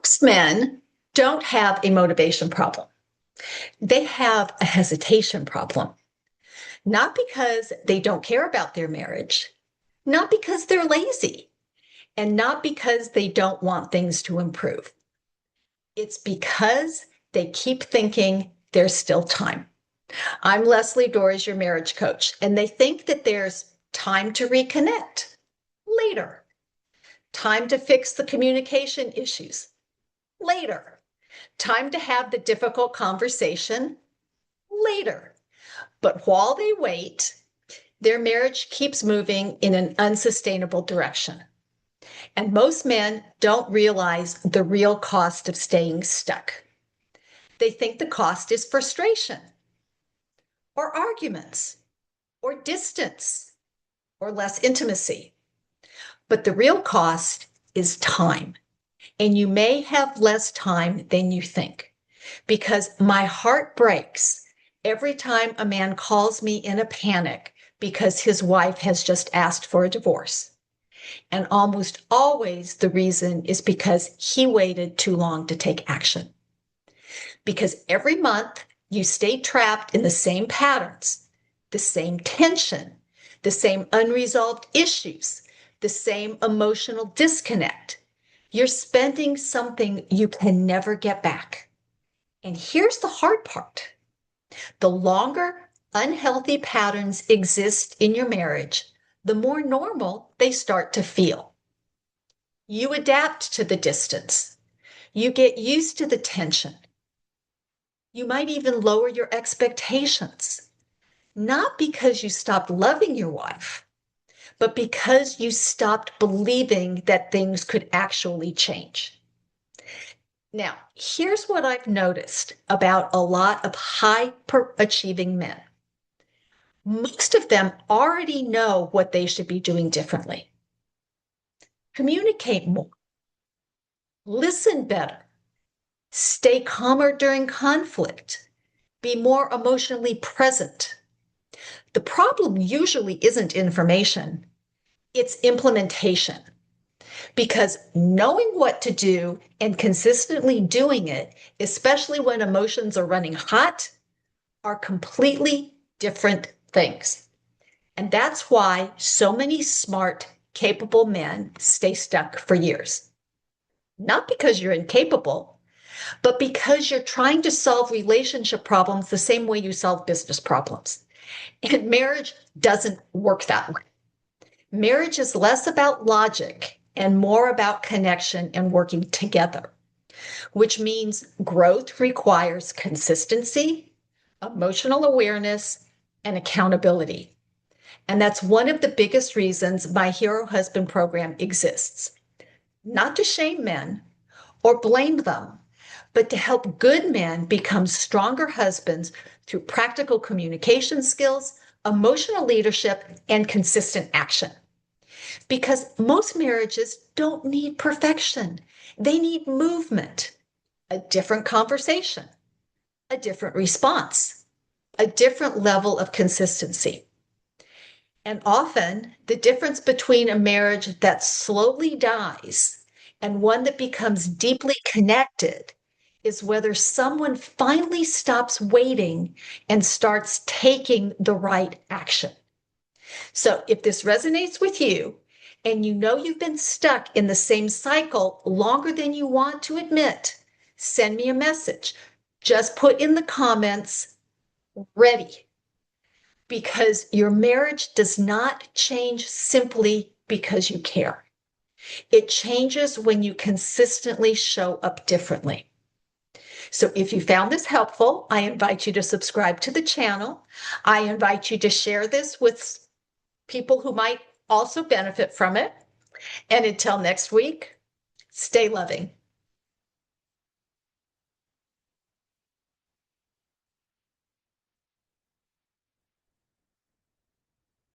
Most men don't have a motivation problem. They have a hesitation problem, not because they don't care about their marriage, not because they're lazy, and not because they don't want things to improve. It's because they keep thinking there's still time. I'm Lesli Doors, your marriage coach, and they think that there's time to reconnect later, time to fix the communication issues later, time to have the difficult conversation later. But while they wait, their marriage keeps moving in an unsustainable direction. And most men don't realize the real cost of staying stuck. They think the cost is frustration, or arguments, or distance, or less intimacy. But the real cost is time. And you may have less time than you think, because my heart breaks every time a man calls me in a panic because his wife has just asked for a divorce. And almost always the reason is because he waited too long to take action. Because every month you stay trapped in the same patterns, the same tension, the same unresolved issues, the same emotional disconnect. You're spending something you can never get back. And here's the hard part. The longer unhealthy patterns exist in your marriage, the more normal they start to feel. You adapt to the distance. You get used to the tension. You might even lower your expectations, not because you stopped loving your wife, but because you stopped believing that things could actually change. Now, here's what I've noticed about a lot of high-achieving men. Most of them already know what they should be doing differently. Communicate more. Listen better. Stay calmer during conflict. Be more emotionally present. The problem usually isn't information, it's implementation. Because knowing what to do and consistently doing it, especially when emotions are running hot, are completely different things. And that's why so many smart, capable men stay stuck for years. Not because you're incapable, but because you're trying to solve relationship problems the same way you solve business problems. And marriage doesn't work that way. Marriage is less about logic and more about connection and working together, which means growth requires consistency, emotional awareness, and accountability. And that's one of the biggest reasons my Hero Husband program exists. Not to shame men or blame them, but to help good men become stronger husbands through practical communication skills, emotional leadership, and consistent action. Because most marriages don't need perfection. They need movement, a different conversation, a different response, a different level of consistency. And often the difference between a marriage that slowly dies and one that becomes deeply connected is whether someone finally stops waiting and starts taking the right action. So if this resonates with you and you know you've been stuck in the same cycle longer than you want to admit, send me a message. Just put in the comments, ready. Because your marriage does not change simply because you care. It changes when you consistently show up differently. So if you found this helpful, I invite you to subscribe to the channel. I invite you to share this with people who might also benefit from it. And until next week, stay loving.